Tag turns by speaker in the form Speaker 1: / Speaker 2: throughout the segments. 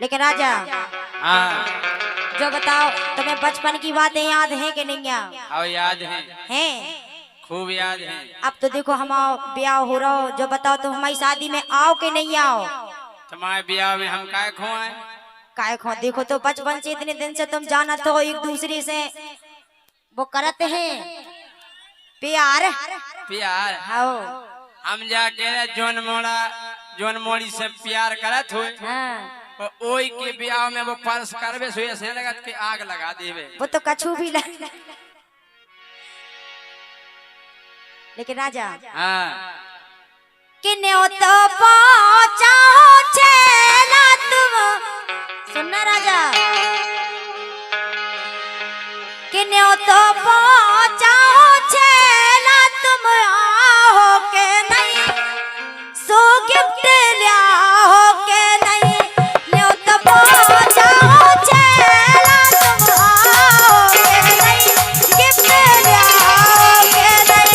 Speaker 1: लेकिन राजा
Speaker 2: हाँ
Speaker 1: जो बताओ, तुम्हें बचपन की बातें याद हैं कि नहीं?
Speaker 2: और याद है,
Speaker 1: हैं?
Speaker 2: खूब याद है।
Speaker 1: अब तो देखो हम ब्याह हो रहा हो, जो बताओ तुम हमारी शादी में आओ कि नहीं आओ?
Speaker 2: तुम्हारे ब्याह में हम काय खोए?
Speaker 1: काय खो, देखो तो बचपन से इतने दिन से तुम जाना तो एक दूसरे से वो करते हैं प्यार।
Speaker 2: प्यार
Speaker 1: हाँ
Speaker 2: हम जाके जोन मोड़ी से प्यार करत हो,
Speaker 1: हाँ,
Speaker 2: ओई के ब्याह में वो पर्स करबे सो ऐसे लगत के आग लगा देवे।
Speaker 1: वो तो कछु भी लग। लेकिन राजा
Speaker 2: हाँ
Speaker 1: कि न्योतो पहुंचाओ छेला तुम, सुनना राजा, कि न्योतो पहुंचाओ छेला तुम आओ के नहीं, सो गिफ्ट लाओ के नहीं, न्योतो पहुंचाओ छेला तुम आओ के नहीं, गिफ्ट लाओ के नहीं।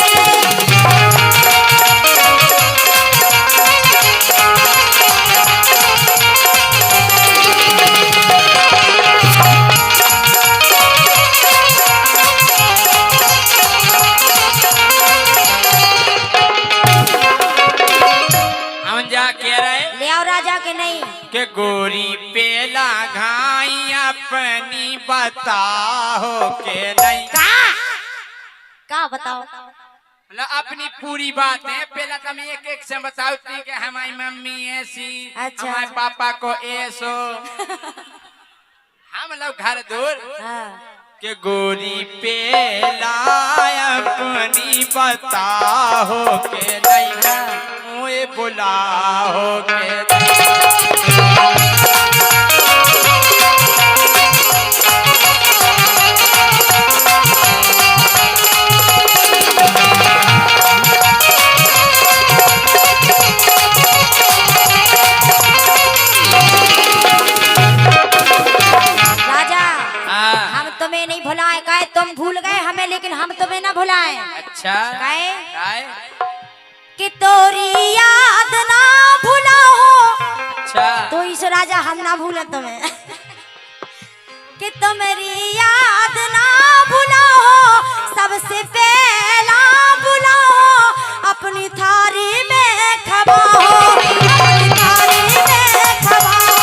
Speaker 1: ले आओ राजा के नहीं
Speaker 2: के गोरी पेला घाई अपनी बताओ के नहीं।
Speaker 1: का बताओ?
Speaker 2: मतलब अपनी पूरी बात है, पहला तुम एक एक से बताओ कि हमारी मम्मी ऐसी,
Speaker 1: अच्छा।
Speaker 2: हमारे पापा को ऐसो। हम लोग घर दूर
Speaker 1: हाँ।
Speaker 2: के गोरी पेला अपनी बताओ के नहीं, मुझे बुलाओ के
Speaker 1: राजा
Speaker 2: हाँ।
Speaker 1: हम तुम्हें नहीं भुलाए, काहे तुम भूल गए हमें, लेकिन हम तुम्हें ना भुलाए।
Speaker 2: अच्छा
Speaker 1: काहे?
Speaker 2: काय?
Speaker 1: कि तोरी याद ना भुलाओ,
Speaker 2: अच्छा
Speaker 1: तो इस राजा हम ना भूले तुम्हें। कि तुम्हारी याद ना भुलाओ, सबसे पहला बुलाओ, अपनी थारी में खबाओ, अपनी थारी में खबाओ।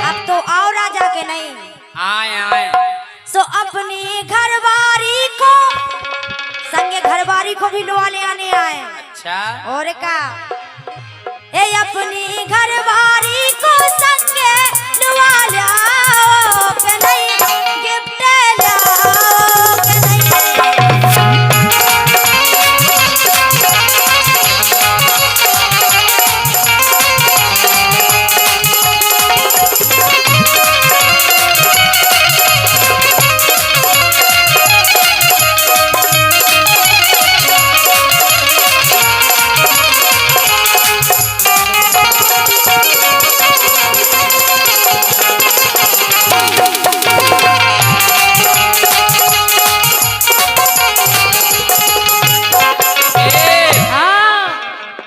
Speaker 1: अब तो आओ राजा के नहीं,
Speaker 2: आए आए
Speaker 1: सो अपनी घरवारी को संगे, घरवारी को भी लुआ ले आने आए।
Speaker 2: अच्छा
Speaker 1: और का ए अपनी घरवारी को संगे लुआ लाओ के नहीं, गिफ्ट लाओ के नहीं।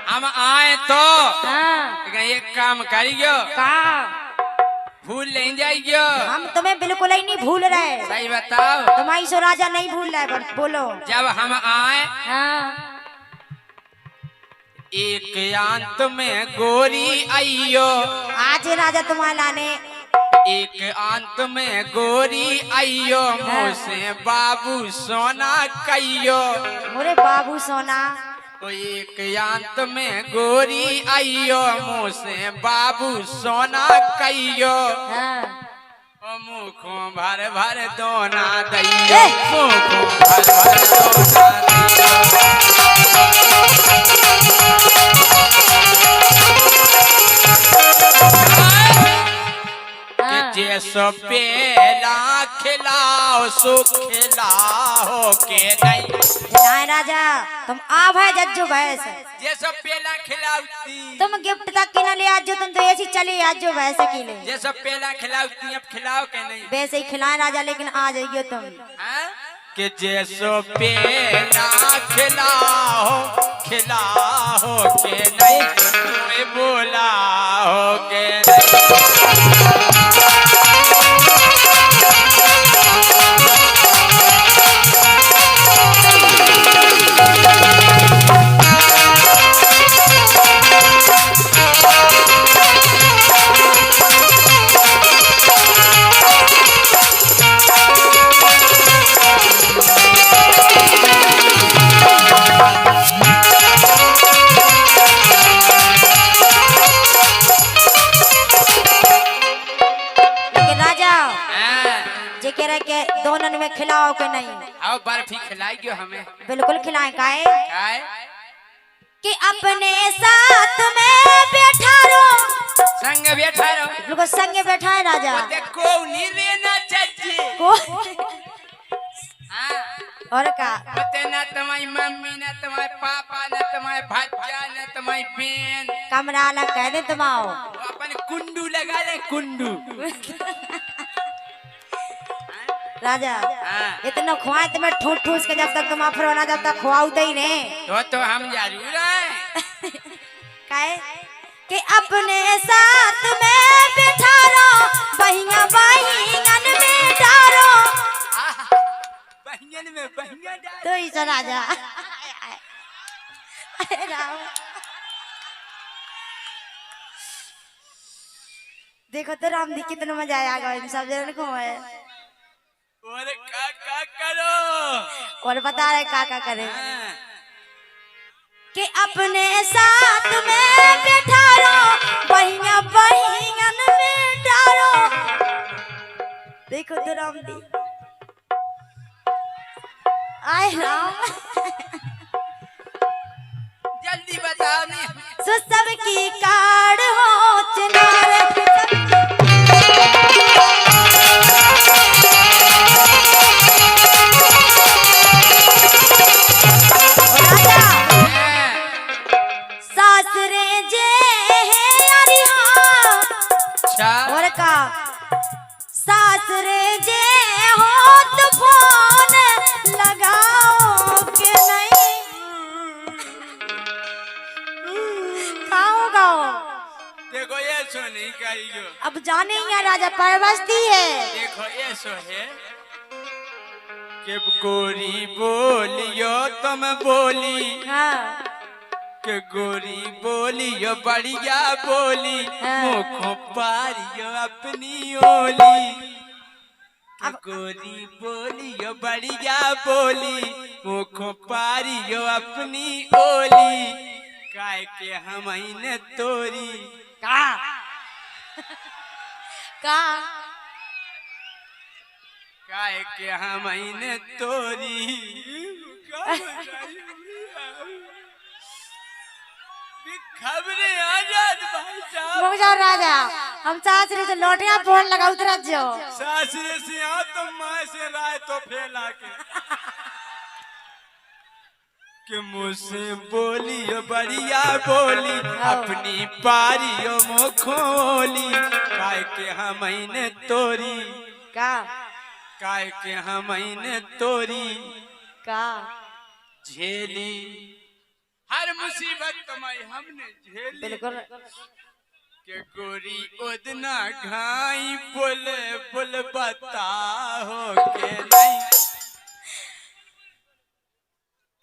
Speaker 2: हम आए तो
Speaker 1: हाँ।
Speaker 2: एक काम करियो,
Speaker 1: का
Speaker 2: भूल नहीं जाइयो।
Speaker 1: हम तुम्हें बिल्कुल ही नहीं भूल रहे,
Speaker 2: सही बताओ।
Speaker 1: तुम्हारी सो राजा नहीं भूल रहा है, बोलो।
Speaker 2: जब हम आए
Speaker 1: हाँ।
Speaker 2: एक अंत में गोरी आइयो,
Speaker 1: आज राजा तुम्हारे लाने,
Speaker 2: एक अंत में गोरी आइयो, मुझसे बाबू सोना कहियो।
Speaker 1: मोरे बाबू सोना,
Speaker 2: तो एक अंत में गोरी आइयो, मुझसे बाबू सोना कहियो।
Speaker 1: हाँ।
Speaker 2: ओ मुखों भर भर दोना दैयो, मुखों भर भर दोना
Speaker 1: हाँ।
Speaker 2: जैसो पेला खिलाओ सो खिलाओ के नहीं।
Speaker 1: खिलाए राजा, तुम आ भाई जज्जो भैंस,
Speaker 2: जैसो पेला खिलाऊती,
Speaker 1: तुम गिफ्ट तक की ना ले आज जो, तुम तो ऐसी चली आज जो वैसे की ले,
Speaker 2: जैसो पेला खिलाऊती अब खिलाओ के नहीं।
Speaker 1: वैसे ही खिलाए राजा, लेकिन आ जाइयो तुम।
Speaker 2: हाँ? कि जैसो पेला खिलाओ खिला हो के नहीं, तुम्हें बोला हो के नहीं।
Speaker 1: लेकिन राजा जे कह रहे के दोनों में खिलाओ के नहीं,
Speaker 2: आओ बर्फी खिलाइयो हमें।
Speaker 1: बिल्कुल खिलाए काहे
Speaker 2: काय
Speaker 1: कि अपने साथ में बैठा रहो,
Speaker 2: संग बैठा रहो,
Speaker 1: बिल्कुल संगे बैठा है राजा
Speaker 2: देखो नहीं रहना चाहिए
Speaker 1: को
Speaker 2: हाँ।
Speaker 1: और का
Speaker 2: होते ना तुम्हारी मम्मी ना तुम्हारे पापा ना तुम्हारे भज्जा ना तुम्हारी बहन,
Speaker 1: कमरा अलग कह दे तुम आओ।
Speaker 2: वो अपन कुंडू लगा ले कुंडू।
Speaker 1: राजा
Speaker 2: हाँ।
Speaker 1: इतना खुआए तुम्हें ठूस ठूस के जब तक तुम आफर होना जब तक खुआते ही नहीं
Speaker 2: तो हम जरूर है
Speaker 1: काहे कि अपने साथ में बैठा रहो, बहिया बहियन में डारो,
Speaker 2: बहन में बहन डाल।
Speaker 1: तो ही चला जा। अरे राम देखो तो राम दी कितना मजा आएगा इन सब जन को है।
Speaker 2: और का करो
Speaker 1: और बता रहे का करे
Speaker 2: हाँ।
Speaker 1: कि अपने साथ में बैठा रहो, बहिया बहियन में डारो। देखो तो राम दी आए राम
Speaker 2: जल्दी बताओ नहीं
Speaker 1: सो सबकी कार हो चिनार राजा सासरे जे है अरिहा
Speaker 2: अच्छा
Speaker 1: और का सासरे जे हो तो फोन लगाओ के नहीं गाओ
Speaker 2: देखो ये सो नहीं करियो,
Speaker 1: अब जाने ही है राजा परवस्ती है।
Speaker 2: देखो ये सो है कि गोरी बोलियो तुम बोली
Speaker 1: हाँ
Speaker 2: के गोरी बोलियो बढ़िया बोली
Speaker 1: हाँ।
Speaker 2: मुखों पारियो अपनी ओली के गोरी बोलियो बढ़िया बोली मुखों पारियो अपनी ओली काय के हम ने तोरी
Speaker 1: का का
Speaker 2: काय के हम ने तोरी खबरें आजाद भाई साहब
Speaker 1: रुक जाओ राजा हम सासरे से लौटिया फोन लगा उतरा जाओ
Speaker 2: सासरे से आ तो माँ से राय तो फैला के मुझसे बोलियो बढ़िया बोली अपनी पारियो मुखोली काय के हम ने तोरी
Speaker 1: का
Speaker 2: काय के हम ने तोरी
Speaker 1: का
Speaker 2: झेली हर मुसीबत तुम्हारी हमने झेली
Speaker 1: बिल्कुल
Speaker 2: के गोरी उदना घाई बुल बुल बता हो के नहीं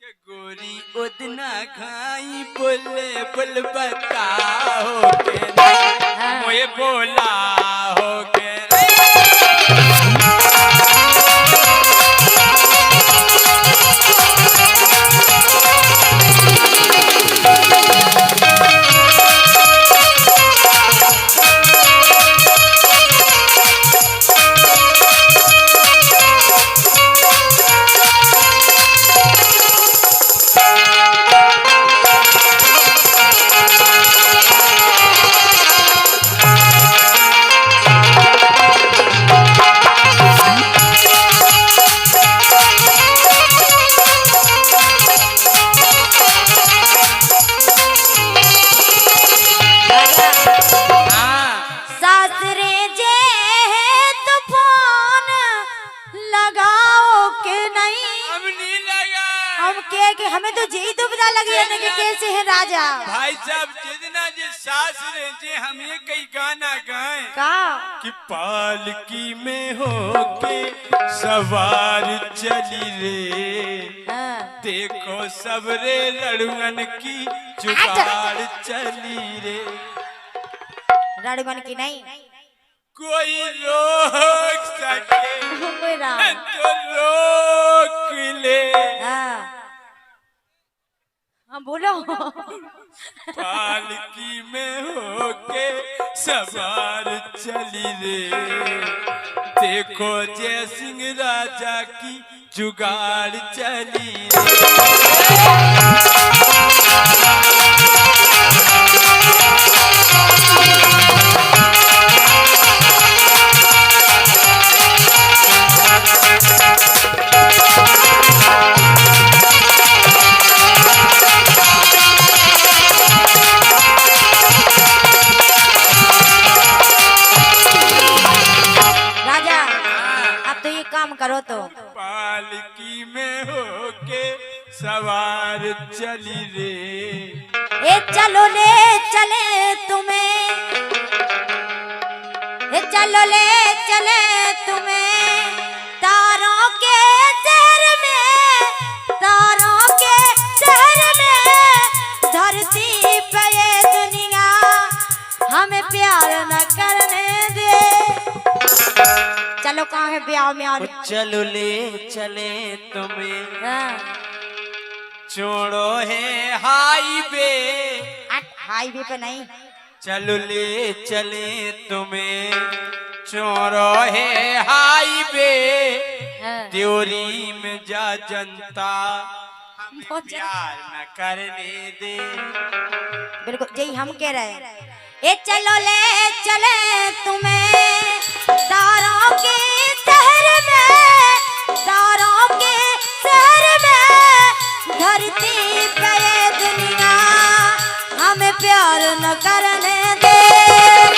Speaker 2: के गोरी उदना घाई बुल बुल बता हो के नहीं मोए बोला हो के
Speaker 1: हम के कि हमें तो यही दुविधा लगी है ना कि कैसे है राजा।
Speaker 2: भाई साहब जितना जे सास रहे जे हम ये कई गाना गाए
Speaker 1: का
Speaker 2: कि पालकी में होके सवार चली रे,
Speaker 1: हाँ।
Speaker 2: देखो सबरे लड़ुअन की जुगाड़ चली रे।
Speaker 1: रड़गन की नहीं
Speaker 2: कोई रोक सके
Speaker 1: कोई राम।
Speaker 2: तो रोक ले,
Speaker 1: हाँ हाँ बोलो।
Speaker 2: पालकी में होके सवार चली रे, देखो जय सिंह राजा की जुगाड़ चली रे।
Speaker 1: राजा अब तो ये काम करो तो
Speaker 2: पालकी में होके सवार चली रे,
Speaker 1: ए चलो ले चले तुम्हें, ए चलो ले चले तुम्हें तारों के शहर में, तारों के शहर में धरती पे ये दुनिया हमें प्यार न करने दे। चलो कहाँ है ब्याह में और
Speaker 2: चलो ले चले तुम्हें
Speaker 1: हाँ।
Speaker 2: छोड़ो है हाईवे,
Speaker 1: हाईवे पे नहीं
Speaker 2: चलो ले चले तुम्हें छोड़ो है हाईवे,
Speaker 1: हाँ।
Speaker 2: त्योरी में जा जनता
Speaker 1: बहुत
Speaker 2: प्यार न करने दे।
Speaker 1: बिल्कुल यही हम कह रहे हैं। ए चलो ले चले तुम्हें तारों के शहर में, तारों के शहर में धरती पे ये दुनिया हमें प्यार न करने दे।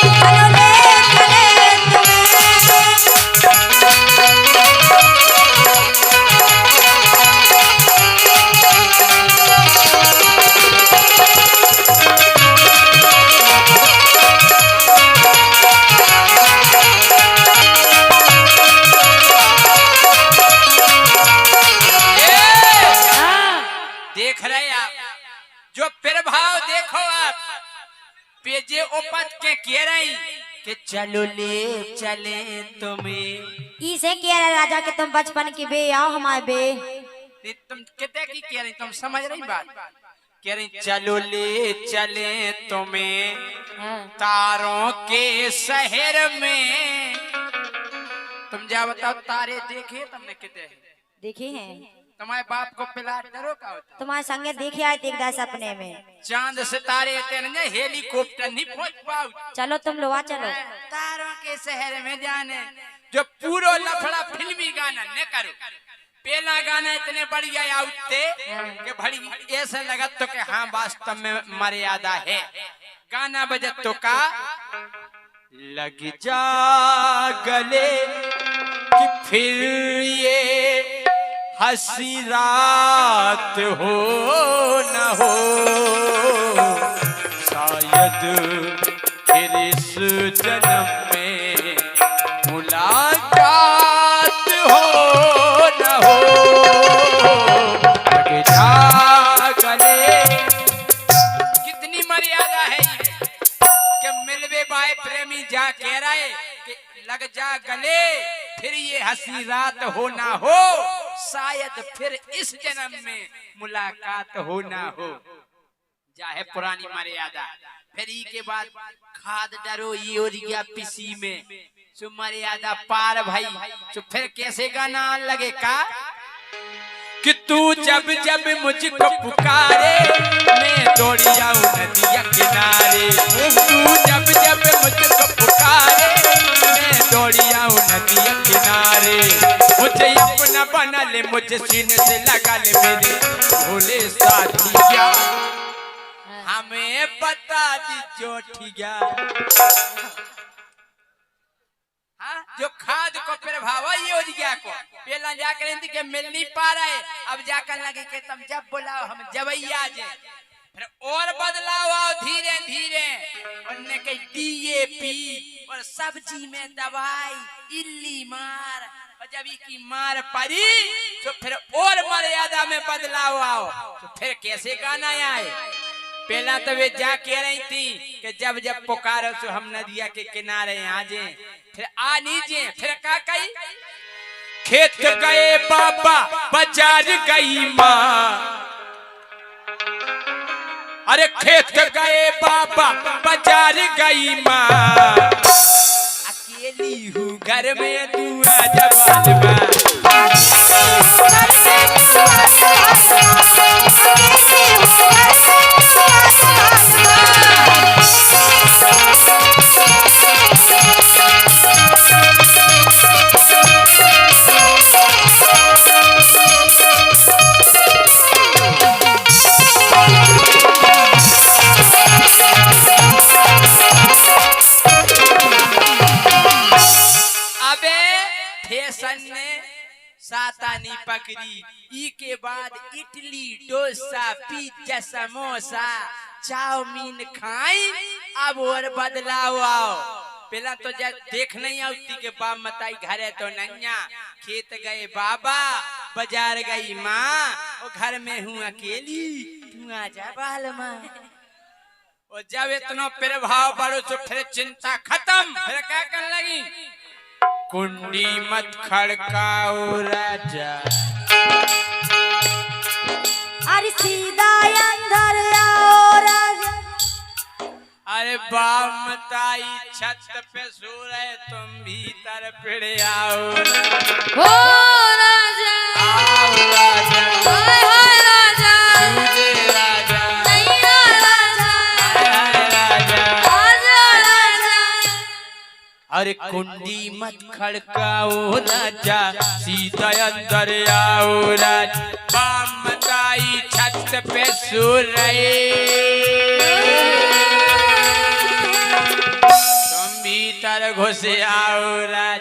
Speaker 1: चलो ले चले तुम्हें।
Speaker 2: देख रहे आप जो प्रभाव देखो आप पेजे ओपत के कह रही कि चलो ले चले तुम्हें।
Speaker 1: इसे कह रहे राजा के तुम बचपन की बे आओ हमारे बे।
Speaker 2: तुम कितने की कह रही, तुम समझ रही बात? कह रही चलो ले चले तुम्हें
Speaker 1: हाँ।
Speaker 2: तारों के शहर में। तुम जा बताओ तारे देखे तुमने कितने?
Speaker 1: देखी है
Speaker 2: तुम्हारे बाप को पिला डरो का होता?
Speaker 1: तुम्हारे संगे देखे आए थे एक दास सपने में।
Speaker 2: चांद सितारे तेरे हेलीकॉप्टर नहीं पहुंच पाओ।
Speaker 1: चलो तुम लोग आ चलो।
Speaker 2: तारों के शहर में जाने जो पूरा लफड़ा फिल्मी गाना न करो। पहला गाना इतने बढ़िया आउते कि बड़ी ऐसा लगा तो कि हाँ वास्तव में मर्यादा है। गाना बजत तो का लग जा गले कि फिर ये हंसी रात हो न हो, शायद फिर इस जन्म में मुलाकात हो न हो। लग जा गले, कितनी मर्यादा है कि मिलवे बाय प्रेमी जा कह रहा है कि लग जा गले फिर ये हंसी रात हो ना हो, शायद फिर इस जन्म में मुलाकात हो ना हो। चाहे पुरानी मर्यादा फिर ई के बाद खाद डरो यूरिया पिसी में सो मर्यादा पार भाई। तो फिर कैसे गाना लगे का कि तू जब जब मुझको पुकारे मैं दौड़ी आऊं नदिया किनारे। तू जब जब मुझको पुकारे मैं दौड़ी आऊं नदिया किनारे। मुझे अपना बना ले, मुझे सीने से लगा ले मेरे भोले साथिया, हमें बता दी जो ठिया। हाँ जो खाद को प्रभाव योजिया को पहला जाकर हिंदी के मिल नहीं पा रहे, अब जाकर लगे कि तुम जब बुलाओ हम जबैया जे, फिर और बदलाव आओ धीरे धीरे, उनने कही DAP और सब्जी में दवाई इल्ली मार, और जब की मार पड़ी तो फिर और मर्यादा में बदलाव आओ, तो फिर कैसे गाना आए। पहला तो वे जा कह रही थी कि जब जब पुकारो तो हम नदिया के किनारे आ जाए, फिर आ नीचे, फिर का कही खेत गए बाबा बाजार गई माँ, अरे खेत गए बाबा बाजार गई माँ, अकेली हूँ घर में दुआ जबान सातानी पकड़ी, ई के बाद इडली डोसा पिज्जा समोसा चाउमीन खाई, अब और बदलाव आओ। पहला तो जब देख नहीं आती के बाप मताई घरे तो नैया, खेत गए बाबा बाजार गई माँ, और घर में हूँ अकेली तू आ जा बाल माँ। और जब इतना प्रभाव बढ़ो तो फिर चिंता खत्म, फिर क्या करने लगी कुंडी मत खड़काओ राजा,
Speaker 1: अरे सीधा अंदर आओ राजा,
Speaker 2: अरे बाप मताई छत पे सो रहे तुम भीतर फिर आओ
Speaker 3: हो राजा,
Speaker 2: आओ राजा,
Speaker 3: हाय हाय राजा,
Speaker 2: तुझे राजा,
Speaker 3: नैया राजा,
Speaker 2: हाय राजा,
Speaker 3: आजा राजा।
Speaker 2: अरे कुंडी मत खड़काओ राजा, सीधा अंदर आओ राजा, बाप मताई छत पे सो रहे तुम भीतर घुस आओ राजा।